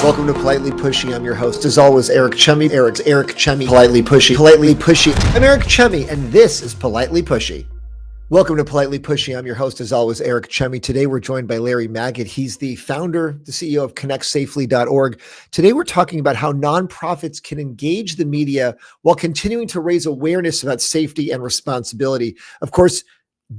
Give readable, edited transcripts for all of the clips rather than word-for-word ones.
Welcome to Politely Pushy. I'm your host, as always, Eric Chemi. Eric Chemi, Politely Pushy. I'm Eric Chemi, and this is Politely Pushy. Welcome to Politely Pushy. I'm your host, as always, Eric Chemi. Today, we're joined by Larry Magid. He's the founder, the CEO of ConnectSafely.org. Today, we're talking about how nonprofits can engage the media while continuing to raise awareness about safety and responsibility. Of course,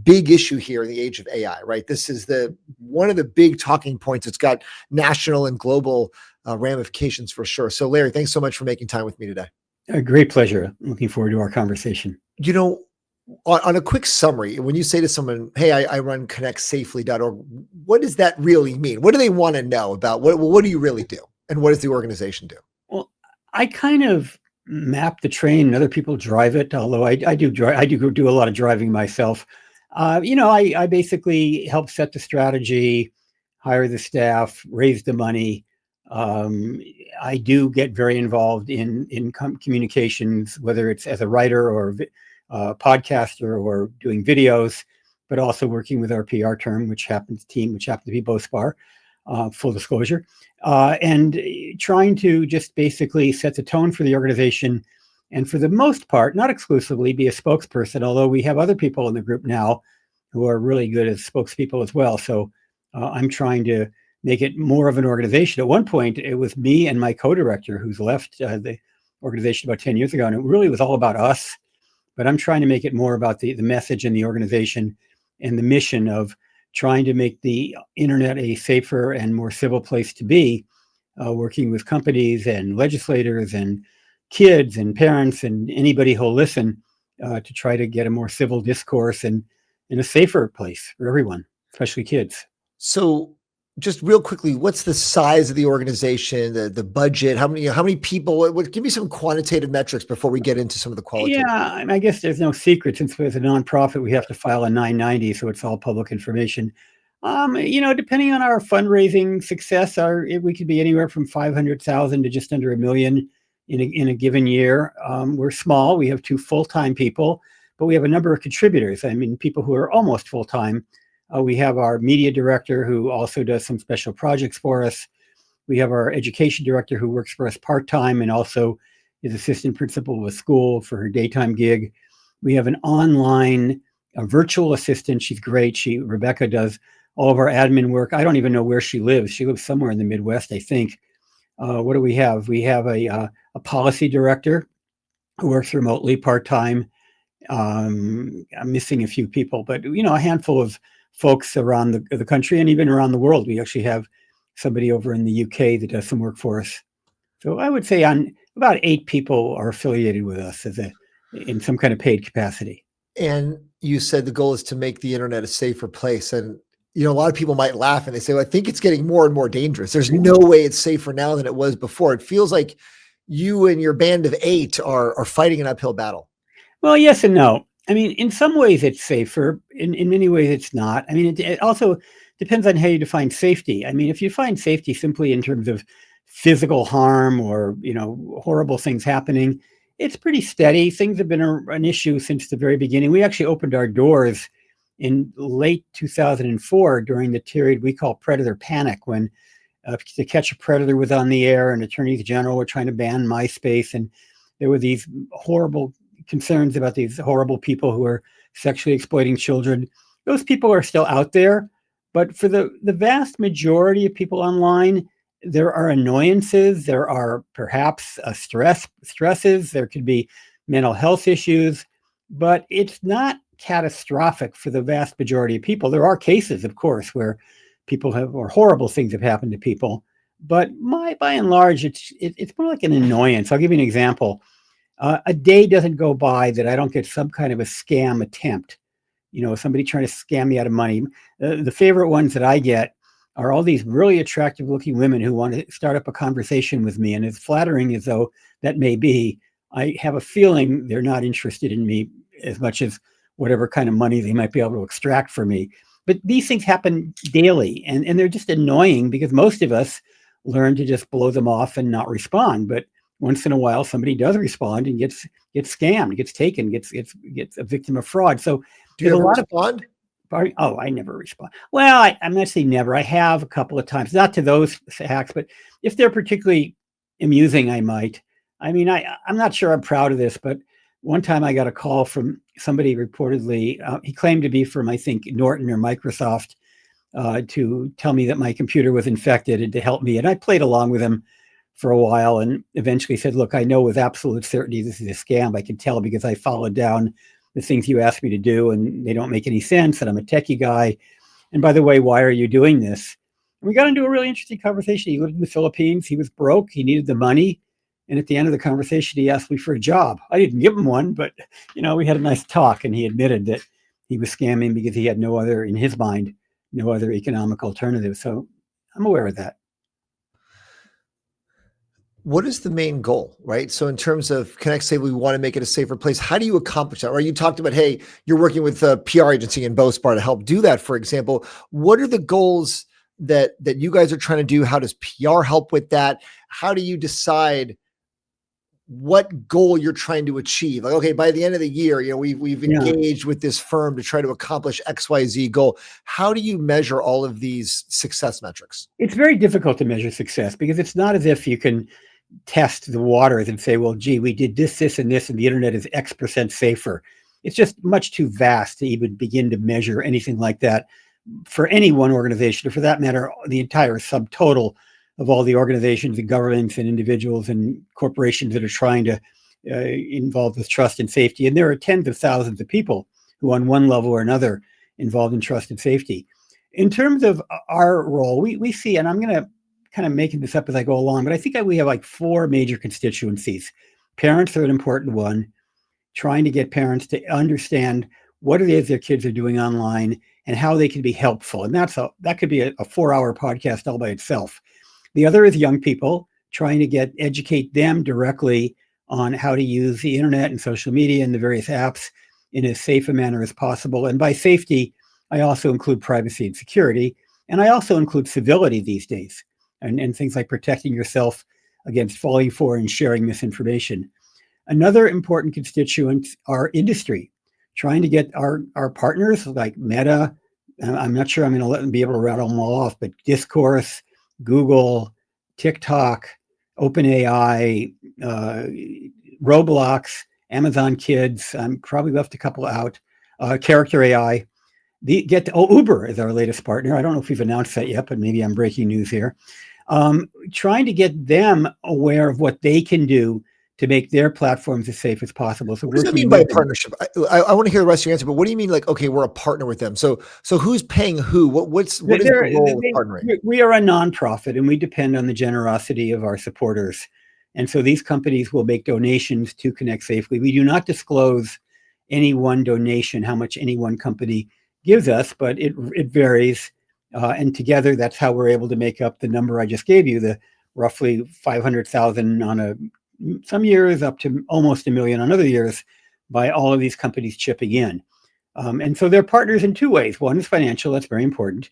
big issue here in the age of AI, right? This is one of the big talking points. It's got national and global ramifications for sure. So Larry, thanks so much for making time with me today. A great pleasure. Looking forward to our conversation. You know, on a quick summary, when you say to someone, hey, I run ConnectSafely.org, what does that really mean? What do they want to know about? What do you really do? And what does the organization do? Well, I kind of map the train and other people drive it, although I do a lot of driving myself. I basically help set the strategy, hire the staff, raise the money. I do get very involved in communications, whether it's as a writer or podcaster or doing videos, but also working with our PR team, which happens to be Both Bar, full disclosure, and trying to just basically set the tone for the organization. And for the most part, not exclusively, be a spokesperson, although we have other people in the group now who are really good as spokespeople as well. So I'm trying to make it more of an organization. At one point, it was me and my co-director who's left the organization about 10 years ago, and it really was all about us. But I'm trying to make it more about the message in the organization and the mission of trying to make the internet a safer and more civil place to be, working with companies and legislators and kids and parents and anybody who'll listen to try to get a more civil discourse and in a safer place for everyone, especially kids. So just real quickly, what's the size of the organization, the budget, how many people, give me some quantitative metrics before we get into some of the qualitative. Yeah, I guess there's no secret. Since we're a nonprofit, we have to file a 990, so it's all public information. Depending on our fundraising success, we could be anywhere from 500,000 to just under $1 million in a given year. We're small. We have 2 full-time people, but we have a number of contributors. I mean, people who are almost full-time. We have our media director who also does some special projects for us. We have our education director who works for us part-time and also is assistant principal of a school for her daytime gig. We have an online virtual assistant. She's great. Rebecca does all of our admin work. I don't even know where she lives. She lives somewhere in the Midwest, I think. What do we have? We have a policy director who works remotely part-time. I'm missing a few people, but a handful of folks around the country and even around the world. We actually have somebody over in the UK that does some work for us. So I would say on about 8 people are affiliated with us in some kind of paid capacity. And you said the goal is to make the internet a safer place. And a lot of people might laugh and they say, well, I think it's getting more and more dangerous. There's no way it's safer now than it was before. It feels like you and your band of 8 are fighting an uphill battle. Well, yes and no. I mean, in some ways it's safer. In many ways it's not. I mean, it also depends on how you define safety. I mean, if you define safety simply in terms of physical harm or, horrible things happening, it's pretty steady. Things have been an issue since the very beginning. We actually opened our doors in late 2004 during the period we call predator panic, when To Catch a Predator was on the air and attorneys general were trying to ban MySpace. And there were these horrible concerns about these horrible people who are sexually exploiting children. Those people are still out there, but for the vast majority of people online, there are annoyances, there are perhaps stresses, there could be mental health issues, but it's not catastrophic for the vast majority of people. There are cases, of course, where or horrible things have happened to people, but by and large, it's more like an annoyance. I'll give you an example. A day doesn't go by that I don't get some kind of a scam attempt. Somebody trying to scam me out of money. The favorite ones that I get are all these really attractive looking women who want to start up a conversation with me. And as flattering as though that may be, I have a feeling they're not interested in me as much as whatever kind of money they might be able to extract from me. But these things happen daily, and they're just annoying because most of us learn to just blow them off and not respond. But once in a while, somebody does respond and gets scammed, gets taken, gets a victim of fraud. So do you ever respond? Oh, I never respond. Well, I'm not saying never. I have a couple of times, not to those hacks, but if they're particularly amusing, I might. I mean, I'm not sure I'm proud of this, but one time I got a call from somebody reportedly, he claimed to be from, I think, Norton or Microsoft, to tell me that my computer was infected and to help me. And I played along with him for a while and eventually said, look, I know with absolute certainty this is a scam. I can tell because I followed down the things you asked me to do and they don't make any sense. And I'm a techie guy. And by the way, why are you doing this? And we got into a really interesting conversation. He lived in the Philippines. He was broke. He needed the money. And at the end of the conversation, he asked me for a job. I didn't give him one, but we had a nice talk and he admitted that he was scamming because he had no other, in his mind, no other economic alternative. So I'm aware of that. What is the main goal, right? So in terms of ConnectSafely, we want to make it a safer place. How do you accomplish that? Right? You talked about, hey, you're working with a PR agency in Bospar to help do that, for example. What are the goals that you guys are trying to do? How does PR help with that? How do you decide what goal you're trying to achieve? Like, okay, by the end of the year, we've engaged with this firm to try to accomplish XYZ goal. How do you measure all of these success metrics? It's very difficult to measure success because it's not as if you can test the waters and say, well, gee, we did this, this, and this, and the internet is X% safer. It's just much too vast to even begin to measure anything like that for any one organization, or for that matter, the entire subtotal of all the organizations and governments and individuals and corporations that are trying to involve with trust and safety. And there are tens of thousands of people who on one level or another involved in trust and safety. In terms of our role, we see, and I'm going to kind of making this up as I go along, but I think we have like 4 major constituencies. Parents are an important one, trying to get parents to understand what it is their kids are doing online and how they can be helpful. And that could be a 4-hour podcast all by itself. The other is young people, trying to educate them directly on how to use the internet and social media and the various apps in as safe a manner as possible. And by safety, I also include privacy and security. And I also include civility these days, and things like protecting yourself against falling for and sharing misinformation. Another important constituent are industry, trying to get our partners like Meta. I'm not sure I'm going to let them be able to rattle them all off, but Discourse, Google, TikTok, OpenAI, Roblox, Amazon Kids. I'm probably left a couple out. Character AI. Uber is our latest partner. I don't know if we've announced that yet, but maybe I'm breaking news here. Trying to get them aware of what they can do to make their platforms as safe as possible. So what does that mean by partnership? I want to hear the rest of your answer, but what do you mean like, okay, we're a partner with them? So who's paying who? What is the role of partnering? We are a nonprofit and we depend on the generosity of our supporters. And so these companies will make donations to ConnectSafely. We do not disclose any one donation, how much any one company gives us, but it varies. And together, that's how we're able to make up the number I just gave you, the roughly 500,000 on some years up to almost 1 million on other years, by all of these companies chipping in. And so they're partners in 2 ways. One is financial, that's very important.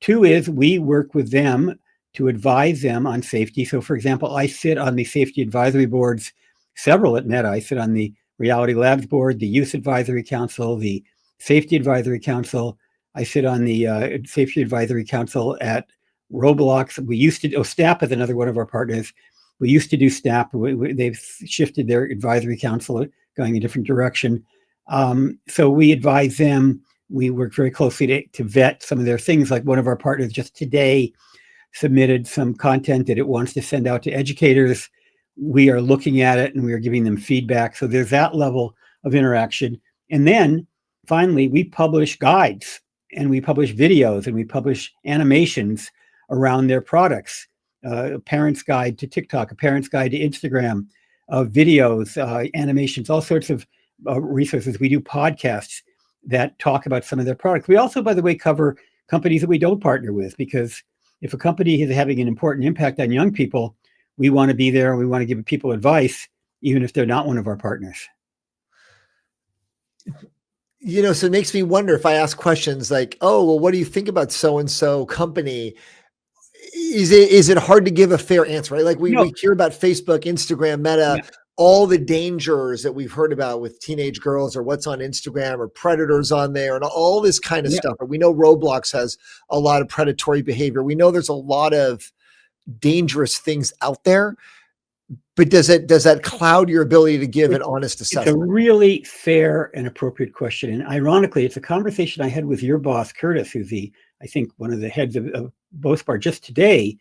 2 is we work with them to advise them on safety. So for example, I sit on the safety advisory boards, several at Meta. I sit on the Reality Labs board, the Youth Advisory Council, the Safety Advisory Council. I sit on the Safety Advisory Council at Roblox. We used to, STAP is another one of our partners. We used to do STAP. They've shifted their advisory council, going a different direction. So we advise them. We work very closely to vet some of their things. Like one of our partners just today submitted some content that it wants to send out to educators. We are looking at it and we are giving them feedback. So there's that level of interaction. And then finally, we publish guides and we publish videos and we publish animations around their products. A parent's guide to TikTok, a parent's guide to Instagram, videos, animations, all sorts of resources. We do podcasts that talk about some of their products. We also, by the way, cover companies that we don't partner with, because if a company is having an important impact on young people, we want to be there and we want to give people advice, even if they're not one of our partners. So it makes me wonder, if I ask questions like, oh, well, what do you think about so-and-so company? Is it hard to give a fair answer, right? Like we hear about Facebook, Instagram, Meta. all the dangers that we've heard about with teenage girls or what's on Instagram or predators on there and all this kind of Yeah. stuff. We know Roblox has a lot of predatory behavior. We know there's a lot of dangerous things out there, but does that cloud your ability to give an honest It's a assessment? really fair and appropriate question. And ironically, it's a conversation I had with your boss, Curtis, who's I think, one of the heads of BoSpar just today,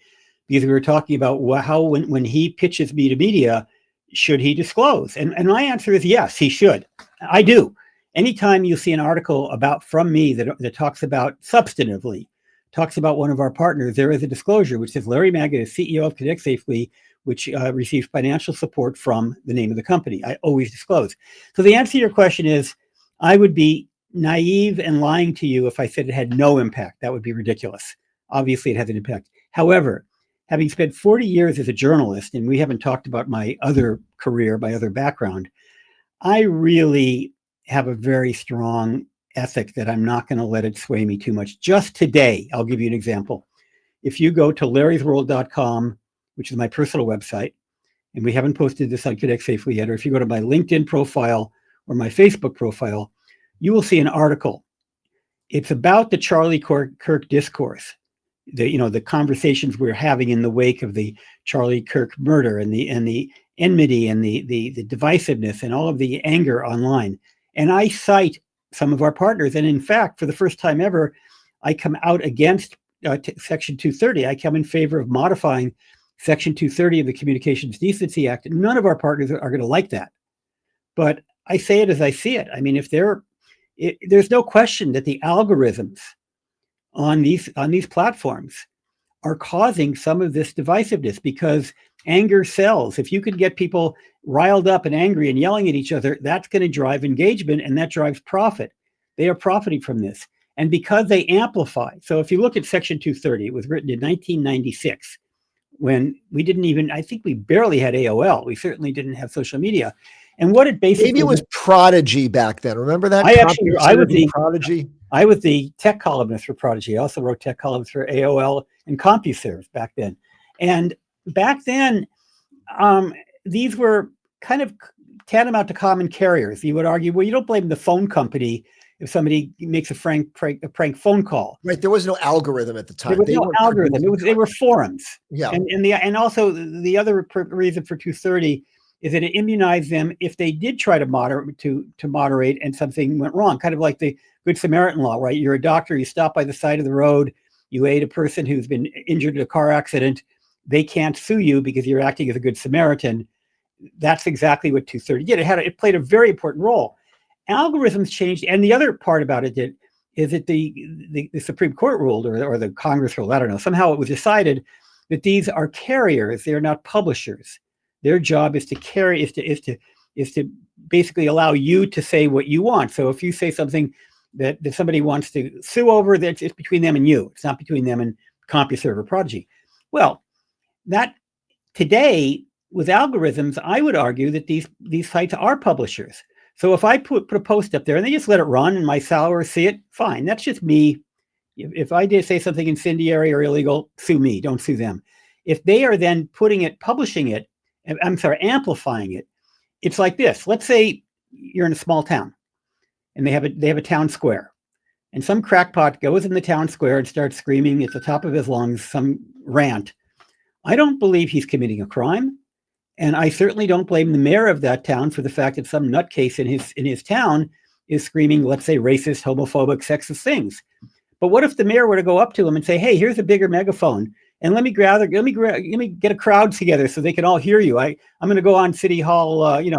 because we were talking about how when he pitches me to media, should he disclose? And my answer is yes, he should. I do. Anytime you see an article from me that talks about substantively, talks about one of our partners, there is a disclosure which says Larry Magid is CEO of ConnectSafely, which receives financial support from the name of the company. I always disclose. So the answer to your question is, I would be naive and lying to you if I said it had no impact. That would be ridiculous. Obviously, it has an impact. However, having spent 40 years as a journalist, and we haven't talked about my other career, my other background, I really have a very strong ethic that I'm not going to let it sway me too much. Just today, I'll give you an example. If you go to larrysworld.com, which is my personal website, and we haven't posted this on ConnectSafely yet, or if you go to my LinkedIn profile or my Facebook profile, you will see an article. It's about the Charlie Kirk discourse, the conversations we're having in the wake of the Charlie Kirk murder and the enmity and the divisiveness and all of the anger online. And I cite some of our partners. And in fact, for the first time ever, I come out against Section 230. I come in favor of modifying Section 230 of the Communications Decency Act. None of our partners are going to like that. But I say it as I see it. I mean, there's no question that the algorithms on these platforms are causing some of this divisiveness, because anger sells. If you can get people riled up and angry and yelling at each other, that's going to drive engagement, and that drives profit. They are profiting from this. And because they amplify. So if you look at Section 230, it was written in 1996, when I think we barely had AOL. We certainly didn't have social media. And what it basically... Maybe it was Prodigy back then. Remember that? Prodigy. I was the tech columnist for Prodigy. I also wrote tech columns for AOL and CompuServe back then. And back then, these were kind of tantamount to common carriers. You would argue, well, you don't blame the phone company if somebody makes a prank phone call. Right. There was no algorithm at the time. There was no algorithm. They were forums. Yeah. And also the other reason for 230 is that it immunized them if they did try to moderate and something went wrong. Kind of like the Good Samaritan law, right? You're a doctor, you stop by the side of the road, you aid a person who's been injured in a car accident. They can't sue you because you're acting as a Good Samaritan. That's exactly what 230 did. It played a very important role. Algorithms changed, and the other part about it is that the Supreme Court ruled, or the Congress ruled, I don't know, somehow it was decided that these are carriers, they are not publishers. Their job is to carry, is to basically allow you to say what you want. So if you say something that somebody wants to sue over, that it's between them and you. It's not between them and CompuServe or Prodigy. Well, that today with algorithms, I would argue that these sites are publishers. So if I put a post up there and they just let it run and my followers see it, fine. That's just me. If I did say something incendiary or illegal, sue me, don't sue them. If they are then amplifying it, it's like this. Let's say you're in a small town and they have a town square, and some crackpot goes in the town square and starts screaming at the top of his lungs some rant. I don't believe he's committing a crime. And I certainly don't blame the mayor of that town for the fact that some nutcase in his town is screaming, let's say, racist, homophobic, sexist things. But what if the mayor were to go up to him and say, "Hey, here's a bigger megaphone, and let me get a crowd together so they can all hear you. I'm going to go on City Hall, let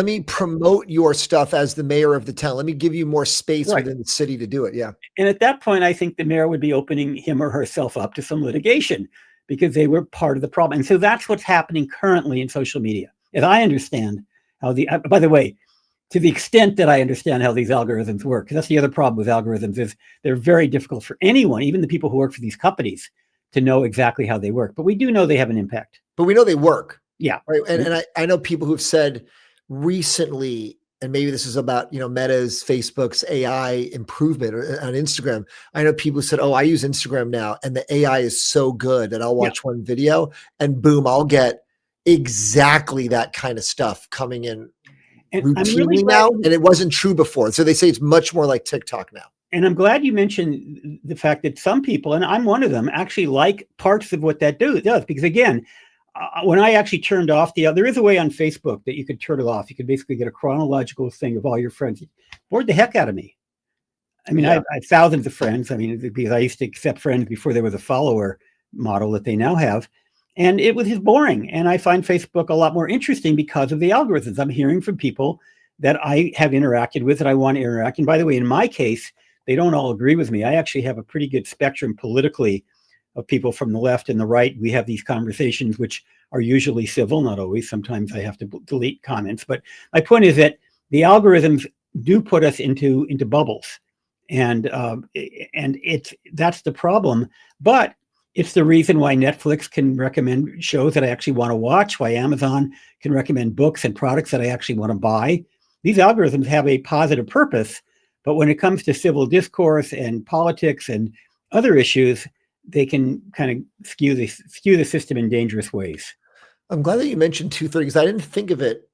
me promote your stuff as the mayor of the town. Let me give you more space within the city to do it." Yeah. And at that point, I think the mayor would be opening him or herself up to some litigation, because they were part of the problem. And so that's what's happening currently in social media. As I understand how by the way, to the extent that I understand how these algorithms work, because that's the other problem with algorithms, is they're very difficult for anyone, even the people who work for these companies, to know exactly how they work. But we do know they have an impact. But we know they work. Yeah. Right. And I know people who've said recently, and maybe this is about, Meta's, Facebook's AI improvement on Instagram. I know people who said, "Oh, I use Instagram now, and the AI is so good that I'll watch one video and boom, I'll get exactly that kind of stuff coming in And I'm really routinely glad, now, and it wasn't true before. So they say it's much more like TikTok now. and I'm glad you mentioned the fact that some people, and I'm one of them, actually like parts of what that does. Because again, when I actually turned off there is a way on Facebook that you could turn it off. You could basically get a chronological thing of all your friends. It bored the heck out of me. I mean, Yeah. I have thousands of friends. I mean, because I used to accept friends before there was a follower model that they now have. And it was just boring. And I find Facebook a lot more interesting because of the algorithms. I'm hearing from people that I have interacted with, that I want to interact. And by the way, in my case, they don't all agree with me. I actually have a pretty good spectrum politically of people from the left and the right. We have these conversations, which are usually civil, not always. Sometimes I have to delete comments. But my point is that the algorithms do put us into bubbles. And that's the problem. But it's the reason why Netflix can recommend shows that I actually want to watch, why Amazon can recommend books and products that I actually want to buy. These algorithms have a positive purpose, but when it comes to civil discourse and politics and other issues, they can kind of skew the system in dangerous ways. I'm glad that you mentioned 230 because I didn't think of it.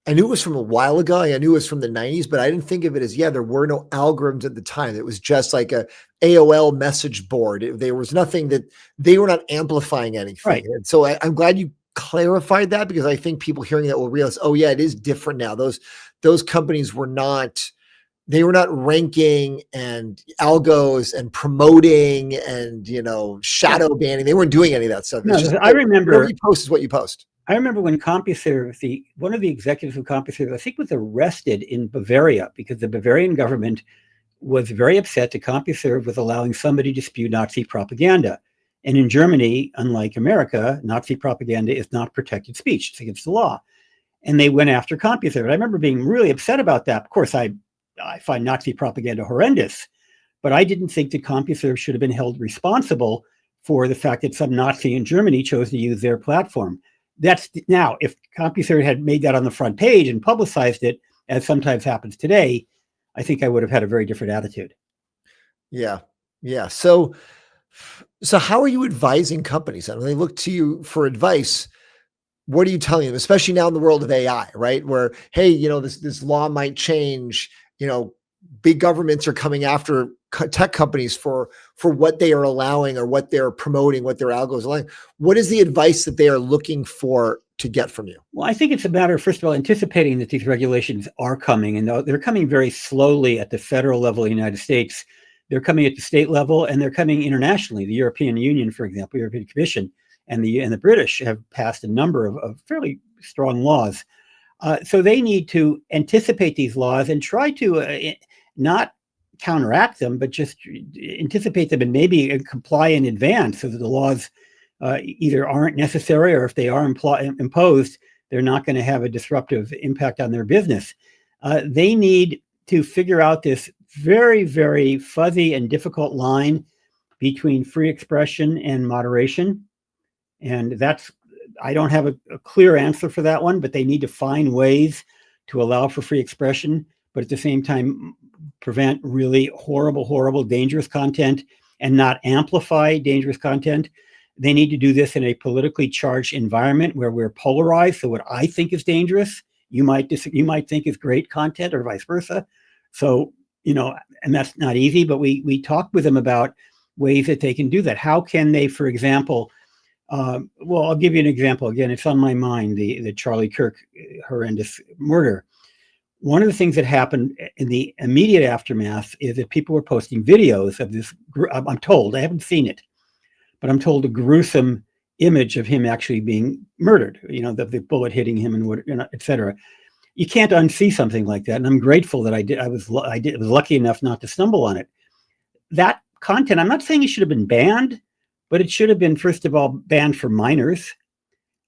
I knew it was from a while ago. I knew it was from the 90s, but I didn't think of it as, there were no algorithms at the time. It was just like a AOL message board. There was nothing that they were not amplifying anything. Right. And so I'm glad you clarified that, because I think people hearing that will realize, oh yeah, it is different now. Those companies were not ranking and algos and promoting and, shadow banning. They weren't doing any of that stuff. No, It's just, I remember whatever you post is what you post. I remember when CompuServe, one of the executives of CompuServe, I think, was arrested in Bavaria because the Bavarian government was very upset that CompuServe was allowing somebody to spew Nazi propaganda. And in Germany, unlike America, Nazi propaganda is not protected speech. It's against the law. And they went after CompuServe. I remember being really upset about that. Of course, I find Nazi propaganda horrendous, but I didn't think that CompuServe should have been held responsible for the fact that some Nazi in Germany chose to use their platform. Now, if CompuServe had made that on the front page and publicized it, as sometimes happens today, I think I would have had a very different attitude. Yeah. Yeah. So how are you advising companies? And when they look to you for advice, what are you telling them, especially now in the world of AI, right? Where, hey, this law might change, big governments are coming after tech companies for what they are allowing or what they're promoting, what their algos are allowing. What is the advice that they are looking for to get from you? Well, I think it's a matter of, first of all, anticipating that these regulations are coming, and they're coming very slowly at the federal level in the United States. They're coming at the state level, and they're coming internationally. The European Union, for example, European Commission, and the British have passed a number of fairly strong laws. So they need to anticipate these laws and try to not counteract them, but just anticipate them and maybe comply in advance so that the laws either aren't necessary, or if they are imposed, they're not going to have a disruptive impact on their business. They need to figure out this very, very fuzzy and difficult line between free expression and moderation. And I don't have a clear answer for that one, but they need to find ways to allow for free expression, but at the same time, prevent really horrible, horrible, dangerous content and not amplify dangerous content. They need to do this in a politically charged environment where we're polarized. So what I think is dangerous, you might think is great content, or vice versa. So, and that's not easy, but we talk with them about ways that they can do that. How can they, for example, well, I'll give you an example. Again, it's on my mind, the Charlie Kirk horrendous murder. One of the things that happened in the immediate aftermath is that people were posting videos of this, I'm told, I haven't seen it, but I'm told a gruesome image of him actually being murdered, the bullet hitting him and et cetera. You can't unsee something like that. And I'm grateful that I did. I was lucky enough not to stumble on it. That content, I'm not saying it should have been banned, but it should have been, first of all, banned for minors.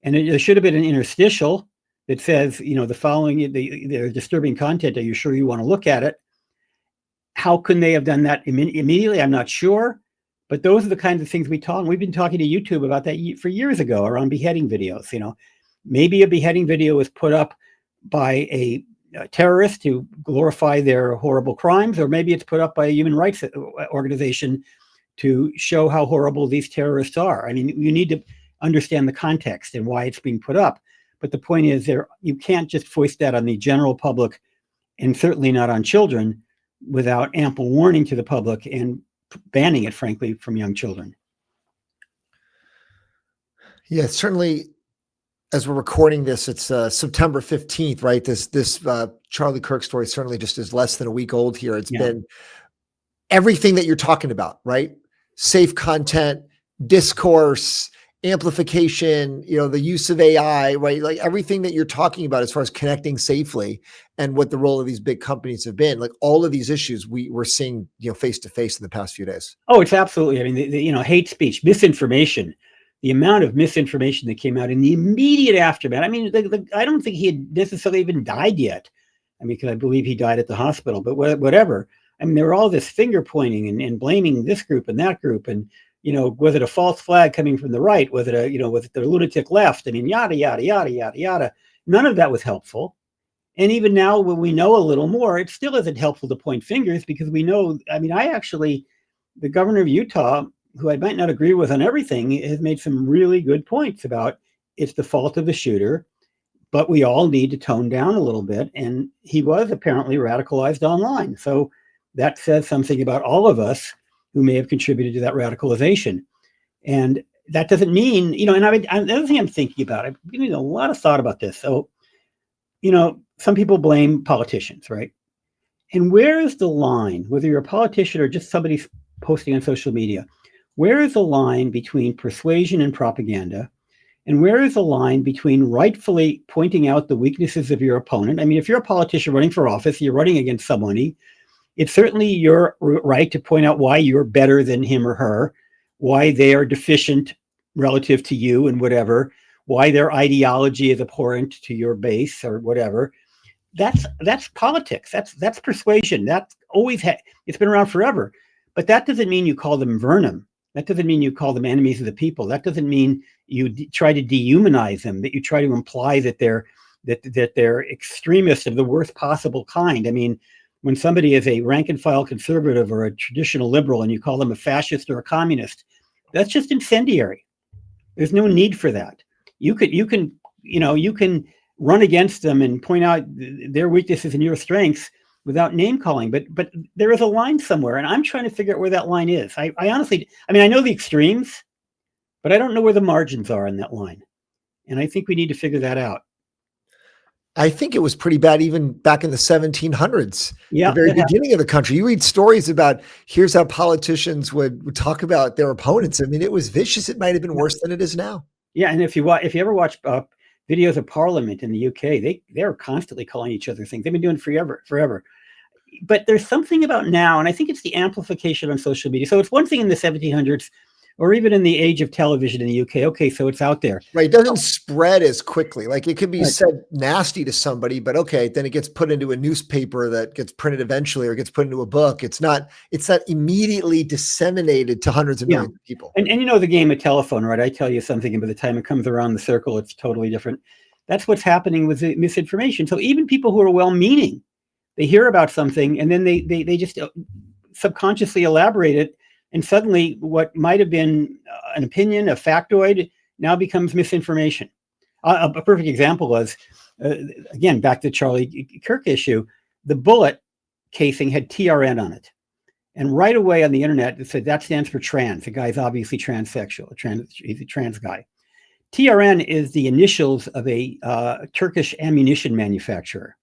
And there should have been an interstitial that says, the following, the disturbing content, are you sure you want to look at it? How can they have done that immediately? I'm not sure. But those are the kinds of things we've been talking to YouTube about that for years ago around beheading videos. Maybe a beheading video was put up by a terrorist to glorify their horrible crimes, or maybe it's put up by a human rights organization to show how horrible these terrorists are. I mean, you need to understand the context and why it's being put up. But the point is, you can't just foist that on the general public, and certainly not on children, without ample warning to the public and banning it, frankly, from young children. Yeah, certainly. As we're recording this, it's September 15th, right? This Charlie Kirk story certainly just is less than a week old here. It's been everything that you're talking about, right? Safe content, discourse, amplification, the use of AI, right? Like everything that you're talking about as far as connecting safely and what the role of these big companies have been, like all of these issues we're seeing, face to face in the past few days. Oh, it's absolutely. I mean, hate speech, misinformation, the amount of misinformation that came out in the immediate aftermath. I mean, I don't think he had necessarily even died yet. I mean, because I believe he died at the hospital, but whatever. I mean, there were all this finger pointing and blaming this group and that group. And, was it a false flag coming from the right? Was it was it the lunatic left? I mean, yada, yada, yada, yada, yada. None of that was helpful. And even now, when we know a little more, it still isn't helpful to point fingers, because we know, I mean, the governor of Utah, who I might not agree with on everything, has made some really good points about it's the fault of the shooter, but we all need to tone down a little bit. And he was apparently radicalized online. So that says something about all of us who may have contributed to that radicalization. And that doesn't mean, and the other thing I'm thinking about, I've been doing a lot of thought about this. So, some people blame politicians, right? And where is the line, whether you're a politician or just somebody posting on social media, where is the line between persuasion and propaganda? And where is the line between rightfully pointing out the weaknesses of your opponent? I mean, if you're a politician running for office, you're running against somebody, it's certainly your right to point out why you're better than him or her, why they are deficient relative to you and whatever, why their ideology is abhorrent to your base or whatever. That's politics. That's persuasion. That's always it's been around forever. But that doesn't mean you call them vermin. That doesn't mean you call them enemies of the people. That doesn't mean you try to dehumanize them, that you try to imply that they're extremists of the worst possible kind. I mean, when somebody is a rank and file conservative or a traditional liberal and you call them a fascist or a communist, that's just incendiary. There's no need for that. You can run against them and point out their weaknesses and your strengths without name calling, but there is a line somewhere, and I'm trying to figure out where that line is. I honestly, I know the extremes, but I don't know where the margins are in that line, and I think we need to figure that out. I think it was pretty bad even back in the 1700s, the very beginning of the country. You read stories about here's how politicians would talk about their opponents. I mean, it was vicious. It might have been worse than it is now. Yeah, and if you ever watch videos of Parliament in the UK, they're constantly calling each other things. They've been doing forever. But there's something about now, and I think it's the amplification on social media. So it's one thing in the 1700s, or even in the age of television in the UK. Okay, so it's out there. Right. It doesn't spread as quickly. Like it could be said nasty to somebody, but okay, then it gets put into a newspaper that gets printed eventually or gets put into a book. It's not immediately disseminated to hundreds of millions of people. And you know the game of telephone, right? I tell you something, and by the time it comes around the circle, it's totally different. That's what's happening with the misinformation. So even people who are well-meaning, they hear about something and then they just subconsciously elaborate it. And suddenly what might have been an opinion, a factoid, now becomes misinformation. A perfect example was, again, back to the Charlie Kirk issue, the bullet casing had TRN on it. And right away on the internet, it said that stands for trans. The guy's obviously transsexual. He's a trans guy. TRN is the initials of a Turkish ammunition manufacturer.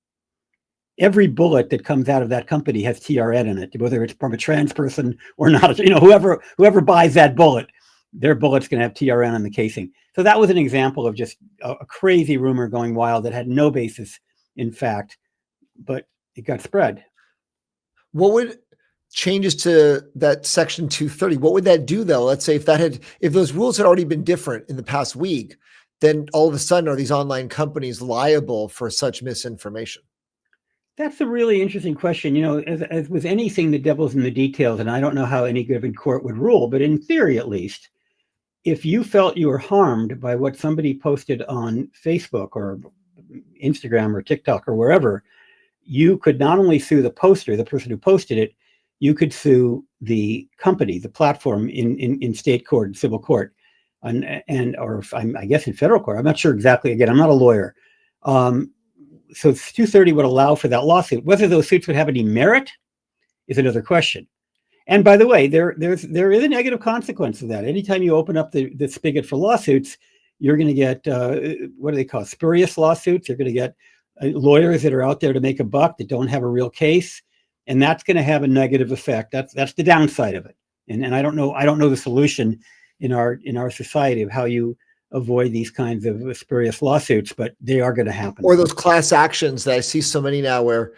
Every bullet that comes out of that company has TRN in it, whether it's from a trans person or not. Whoever buys that bullet, their bullet's going to have TRN on the casing. So that was an example of just a crazy rumor going wild that had no basis in fact, but it got spread. What would changes to that section 230? What would that do though? Let's say if those rules had already been different in the past week, then all of a sudden are these online companies liable for such misinformation? That's a really interesting question. As with anything, the devil's in the details, and I don't know how any given court would rule, but in theory, at least, if you felt you were harmed by what somebody posted on Facebook or Instagram or TikTok or wherever, you could not only sue the poster, the person who posted it, you could sue the company, the platform in state court, civil court. I guess in federal court. I'm not sure exactly. Again, I'm not a lawyer. So 230 would allow for that lawsuit. Whether those suits would have any merit is another question. And by the way, there is a negative consequence of that. Anytime you open up the spigot for lawsuits, you're going to get, what do they call it? Spurious lawsuits. You're going to get lawyers that are out there to make a buck that don't have a real case. And that's going to have a negative effect. That's the downside of it. And I don't know the solution in our society of how you avoid these kinds of spurious lawsuits, but they are going to happen. Or those class actions that I see so many now where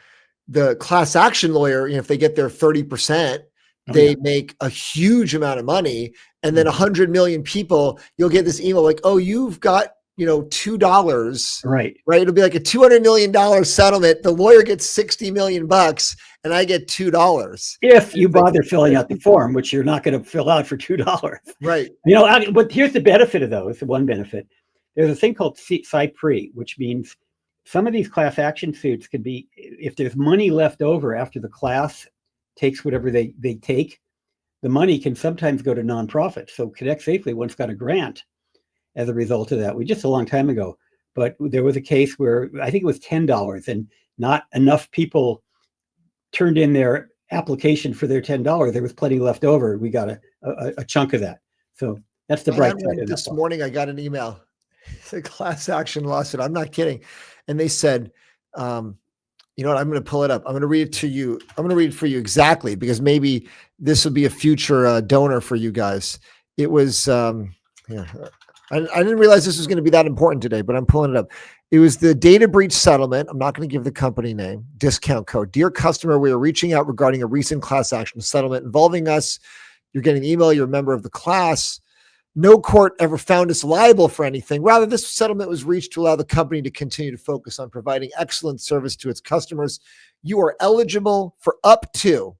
the class action lawyer, if they get their 30%, they make a huge amount of money. And then 100 million people, you'll get this email like, oh, you've got, $2. Right. It'll be like a $200 million settlement. The lawyer gets 60 million bucks and I get $2. If you bother filling out the form, which you're not going to fill out for $2. Right. But here's the benefit of those. The one benefit, there's a thing called Cypre, which means some of these class action suits could be, if there's money left over after the class takes whatever they take, the money can sometimes go to nonprofits. So ConnectSafely once got a grant as a result of that. Just a long time ago, but there was a case where I think it was $10 and not enough people turned in their application for their $10. There was plenty left over. We got a chunk of that. So that's the bright side. This morning I got an email. It's a class action lawsuit. I'm not kidding. And they said, you know what? I'm going to pull it up. I'm going to read it to you. I'm going to read it for you exactly, because maybe this will be a future donor for you guys. It was, I didn't realize this was going to be that important today, but I'm pulling it up. It was the data breach settlement. I'm not going to give the company name, discount code. Dear customer, we are reaching out regarding a recent class action settlement involving us. You're getting an email. You're a member of the class. No court ever found us liable for anything. Rather, this settlement was reached to allow the company to continue to focus on providing excellent service to its customers. You are eligible for up to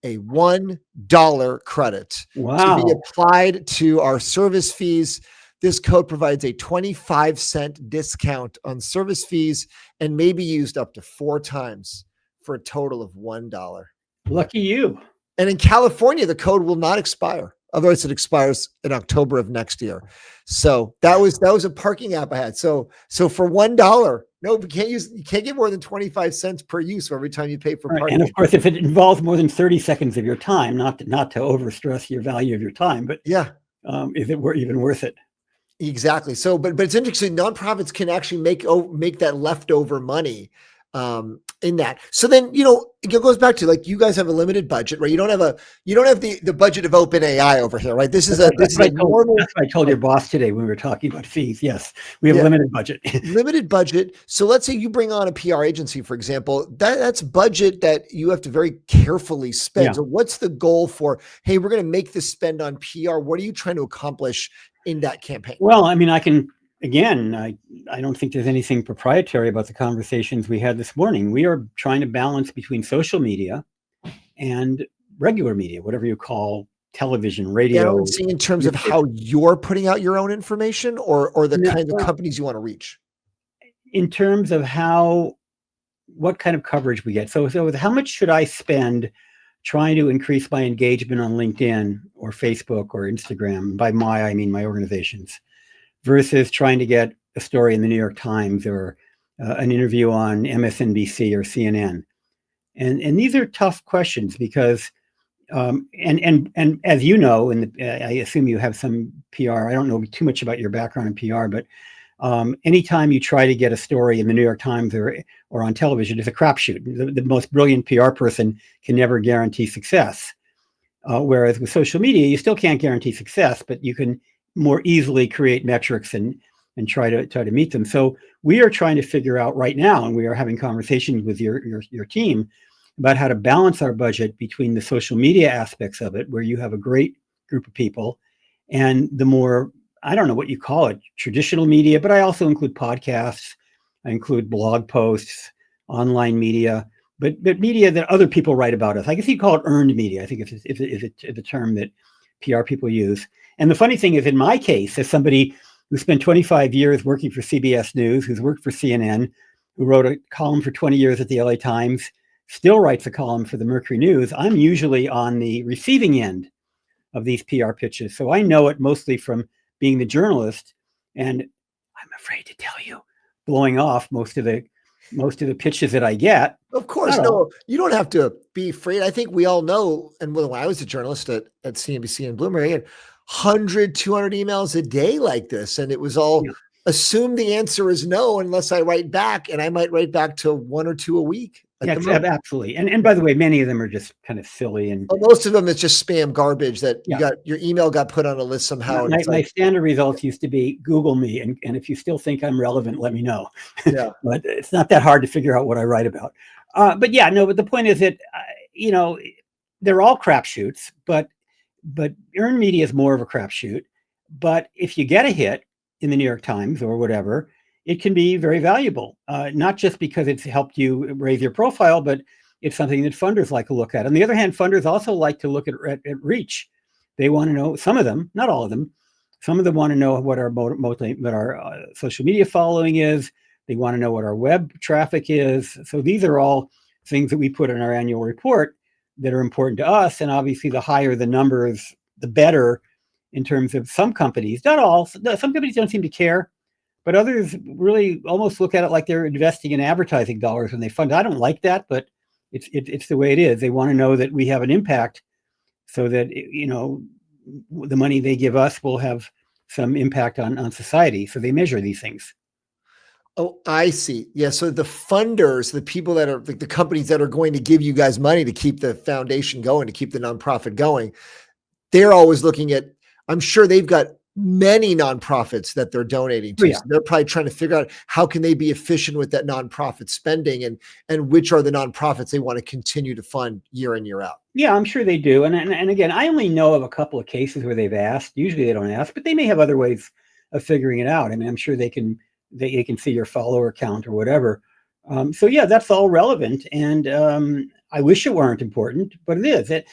a $1 credit to be applied to our service fees. This code provides a 25-cent discount on service fees and may be used up to 4 times for a total of $1. Lucky you. And in California, the code will not expire. Otherwise, it expires in October of next year. So that was a parking app I had. So for $1, no, you can't get more than 25 cents per use for every time you pay for parking. And of course, if it involves more than 30 seconds of your time, not to overstress your value of your time, but is it even worth it? Exactly. So, but it's interesting. Nonprofits can actually make that leftover money in that. So then, it goes back to, like, you guys have a limited budget, right? You don't have the budget of OpenAI over here, right? This is normal. That's what I told your boss today when we were talking about fees. Yes, we have a limited budget. Limited budget. So let's say you bring on a PR agency, for example, that's budget that you have to very carefully spend. Yeah. So what's the goal for, hey, we're going to make this spend on PR? What are you trying to accomplish in that campaign? Well, I mean, I don't think there's anything proprietary about the conversations we had this morning. We are trying to balance between social media and regular media, whatever you call television, radio. Yeah, I would say in terms of how you're putting out your own information or the kinds of companies you want to reach. In terms of what kind of coverage we get. So how much should I spend trying to increase my engagement on LinkedIn or Facebook or Instagram? By I mean my organizations, versus trying to get a story in the New York Times or an interview on MSNBC or CNN. And these are tough questions because, and as you know, and I assume you have some PR, I don't know too much about your background in PR, but anytime you try to get a story in the New York Times or on television, it's a crapshoot. The most brilliant PR person can never guarantee success. Whereas with social media, you still can't guarantee success, but you can more easily create metrics and try to meet them. So we are trying to figure out right now, and we are having conversations with your team about how to balance our budget between the social media aspects of it, where you have a great group of people, and the more, I don't know what you call it, traditional media, but I also include podcasts, I include blog posts, online media, but media that other people write about us. I guess you call it earned media. I think it's a term that PR people use. And the funny thing is, in my case, as somebody who spent 25 years working for CBS News, who's worked for CNN, who wrote a column for 20 years at the LA Times, still writes a column for the Mercury News, I'm usually on the receiving end of these PR pitches. So I know it mostly from being the journalist, and I'm afraid to tell you, blowing off most of the pitches that I get. Of course, Not all. no, you don't have to be afraid. I think we all know, and when I was a journalist at CNBC in Bloomberg, I had 100, 200 emails a day like this, and it was all Yeah. assume the answer is no unless I write back, and I might write back to 1 or 2 a week at Yeah, the moment. absolutely. And by the way, many of them are just kind of silly. And Well, most of them is just spam garbage that you yeah, got your email got put on a list somehow, and my, it's my like, standard results used to be Google me, and if you still think I'm relevant, let me know. yeah. But it's not that hard to figure out what I write about. But yeah, no. But the point is that you know, they're all crapshoots, but earned media is more of a crapshoot. But if you get a hit in the New York Times or whatever, it can be very valuable. Not just because it's helped you raise your profile, but it's something that funders like to look at. On the other hand, funders also like to look at reach. They want to know, some of them, not all of them, some of them want to know what our social media following is. They want to know what our web traffic is. So these are all things that we put in our annual report that are important to us. And obviously, the higher the numbers, the better in terms of some companies. Not all. Some companies don't seem to care, but others really almost look at it like they're investing in advertising dollars when they fund. I don't like that, but it's the way it is. They want to know that we have an impact, so that the money they give us will have some impact on society. So they measure these things. Oh, I see. Yeah. So the funders, the people that are like the companies that are going to give you guys money to keep the foundation going, to keep the nonprofit going, they're always looking at, I'm sure they've got many nonprofits that they're donating to. Oh, yeah. So they're probably trying to figure out how can they be efficient with that nonprofit spending, and which are the nonprofits they want to continue to fund year in, year out. Yeah, I'm sure they do. And again, I only know of a couple of cases where they've asked. Usually they don't ask, but they may have other ways of figuring it out. I mean, I'm sure they can see your follower count or whatever. So yeah, that's all relevant. And I wish it weren't important, but it is. And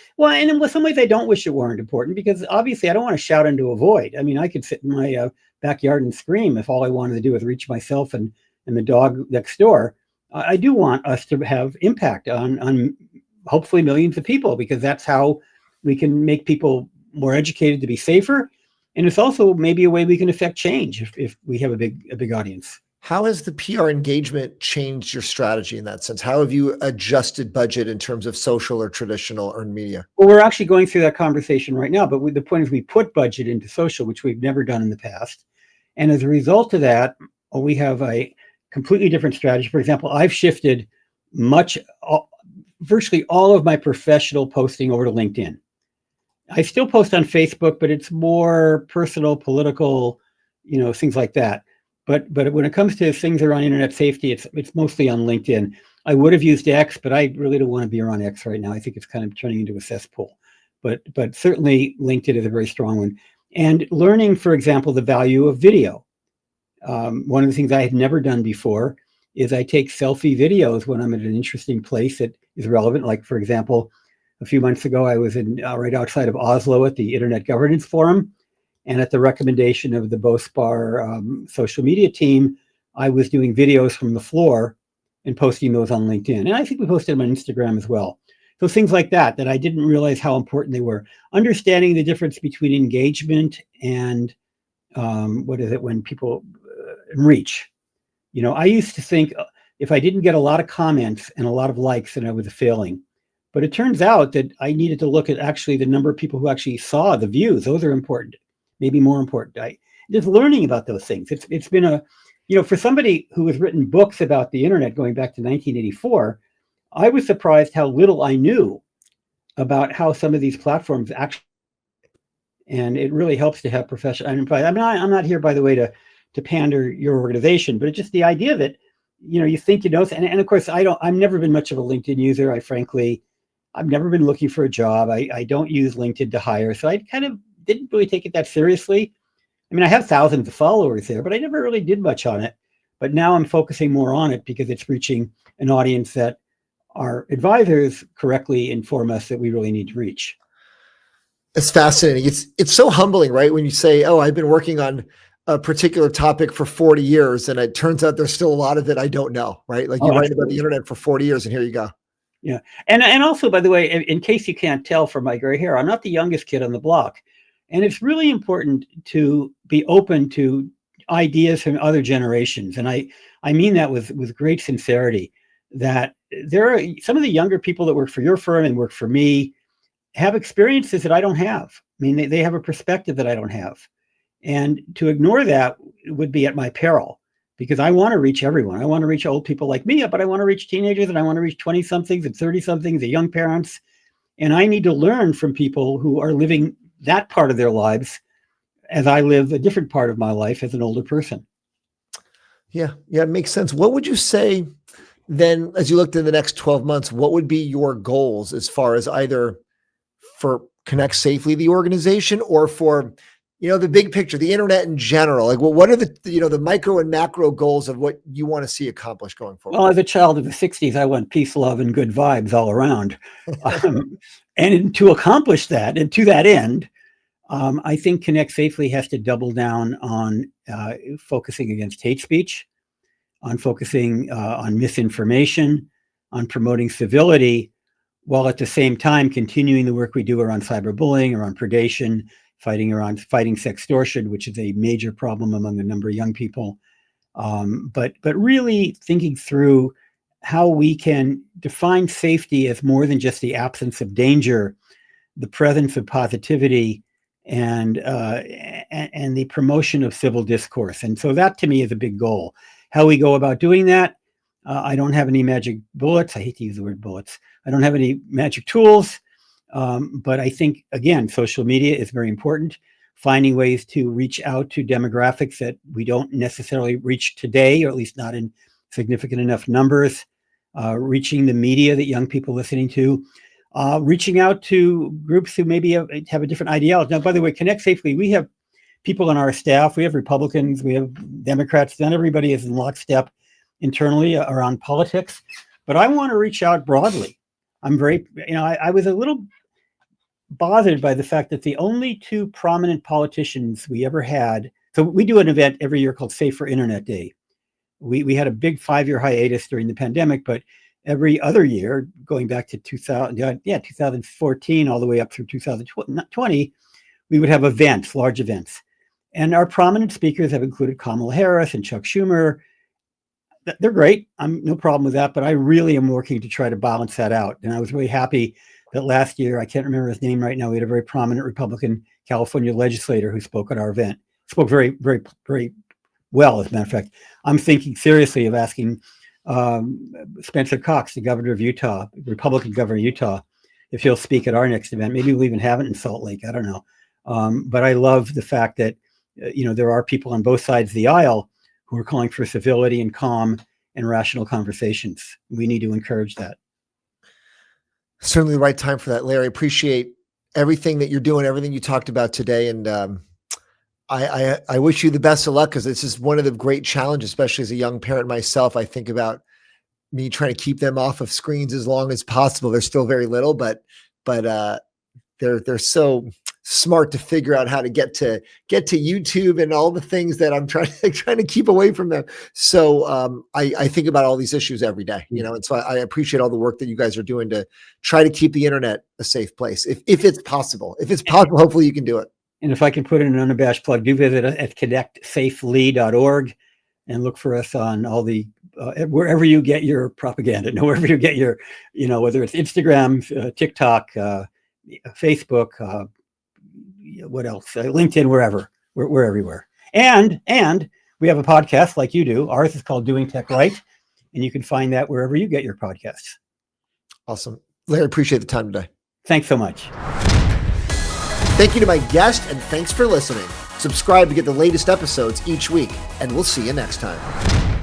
in some ways I don't wish it weren't important, because obviously I don't want to shout into a void. I mean, I could sit in my backyard and scream if all I wanted to do was reach myself and the dog next door. I do want us to have impact on hopefully millions of people, because that's how we can make people more educated to be safer. And it's also maybe a way we can affect change if we have a big audience. How has the PR engagement changed your strategy in that sense? How have you adjusted budget in terms of social or traditional earned media? Well, we're actually going through that conversation right now, but the point is we put budget into social, which we've never done in the past. And as a result of that, we have a completely different strategy. For example, I've shifted virtually all of my professional posting over to LinkedIn. I still post on Facebook, but it's more personal, political, things like that. But when it comes to things around internet safety, it's mostly on LinkedIn. I would have used X, but I really don't want to be around X right now. I think it's kind of turning into a cesspool. But certainly LinkedIn is a very strong one. And learning, for example, the value of video. One of the things I had never done before is I take selfie videos when I'm at an interesting place that is relevant. Like, for example, a few months ago, I was in right outside of Oslo at the Internet Governance Forum. And at the recommendation of the BOSPAR social media team, I was doing videos from the floor and posting those on LinkedIn. And I think we posted them on Instagram as well. So things like that I didn't realize how important they were. Understanding the difference between engagement and when people reach. I used to think if I didn't get a lot of comments and a lot of likes, then I was failing. But it turns out that I needed to look at actually the number of people who actually saw the views. Those are important, maybe more important. Just learning about those things. It's been for somebody who has written books about the internet going back to 1984, I was surprised how little I knew about how some of these platforms actually. And it really helps to have professional. I'm not here, by the way, to pander your organization, but it's just the idea that you think and of course I've never been much of a LinkedIn user. I've never been looking for a job. I don't use LinkedIn to hire, so I kind of didn't really take it that seriously. I mean, I have thousands of followers there, but I never really did much on it. But now I'm focusing more on it because it's reaching an audience that our advisors correctly inform us that we really need to reach. It's fascinating. It's so humbling, right? When you say, "Oh, I've been working on a particular topic for 40 years," and it turns out there's still a lot of it I don't know, right? Like you're writing about the internet for 40 years, and here you go. Yeah, and also, by the way, in case you can't tell from my gray hair, I'm not the youngest kid on the block. And it's really important to be open to ideas from other generations. And I mean that with great sincerity, that there are some of the younger people that work for your firm and work for me have experiences that I don't have. I mean, they have a perspective that I don't have. And to ignore that would be at my peril, because I want to reach everyone. I want to reach old people like me, but I want to reach teenagers, and I want to reach 20-somethings and 30-somethings, the young parents. And I need to learn from people who are living that part of their lives as I live a different part of my life as an older person. Yeah, it makes sense. What would you say then, as you looked in the next 12 months, what would be your goals as far as either for ConnectSafely, the organization, or for, the big picture, the internet in general? Like, well, what are the micro and macro goals of what you want to see accomplished going forward? Well, as a child of the 60s, I want peace, love, and good vibes all around. And to accomplish that, and to that end, I think ConnectSafely has to double down on focusing against hate speech, on focusing on misinformation, on promoting civility, while at the same time continuing the work we do around cyberbullying, around predation, fighting sextortion, which is a major problem among a number of young people. But really thinking through how we can define safety as more than just the absence of danger, the presence of positivity, and the promotion of civil discourse. And so that to me is a big goal. How we go about doing that, I don't have any magic bullets. I hate to use the word bullets. I don't have any magic tools, but I think, again, social media is very important. Finding ways to reach out to demographics that we don't necessarily reach today, or at least not in significant enough numbers, reaching the media that young people are listening to, reaching out to groups who maybe have a different ideology. Now, by the way, ConnectSafely, we have people on our staff. We have Republicans, we have Democrats. Not everybody is in lockstep internally around politics, but I want to reach out broadly. I'm very, I was a little bothered by the fact that the only two prominent politicians we ever had, so we do an event every year called Safer Internet Day. We had a big 5-year hiatus during the pandemic, but every other year, going back to 2014 all the way up through 2020, we would have events, large events. And our prominent speakers have included Kamala Harris and Chuck Schumer. They're great. I'm no problem with that, but I really am working to try to balance that out. And I was really happy that last year, I can't remember his name right now, we had a very prominent Republican California legislator who spoke at our event. Spoke very, very, very well, as a matter of fact. I'm thinking seriously of asking Spencer Cox, the governor of Utah, Republican governor of Utah, if he'll speak at our next event. Maybe we'll even have it in Salt Lake. I don't know. But I love the fact that, there are people on both sides of the aisle who are calling for civility and calm and rational conversations. We need to encourage that. Certainly the right time for that, Larry. Appreciate everything that you're doing, everything you talked about today. And I wish you the best of luck, because this is one of the great challenges, especially as a young parent myself. I think about me trying to keep them off of screens as long as possible. They're still very little, but they're so smart to figure out how to get to YouTube and all the things that I'm trying to keep away from them. So I think about all these issues every day, and so I appreciate all the work that you guys are doing to try to keep the internet a safe place. If it's possible, hopefully you can do it. And if I can put in an unabashed plug, do visit us at ConnectSafely.org and look for us on all the wherever you get your propaganda, wherever you get your, whether it's Instagram, TikTok, Facebook, what else? LinkedIn, wherever. We're everywhere. And we have a podcast like you do. Ours is called Doing Tech Right, and you can find that wherever you get your podcasts. Awesome. Larry, appreciate the time today. Thanks so much. Thank you to my guest, and thanks for listening. Subscribe to get the latest episodes each week, and we'll see you next time.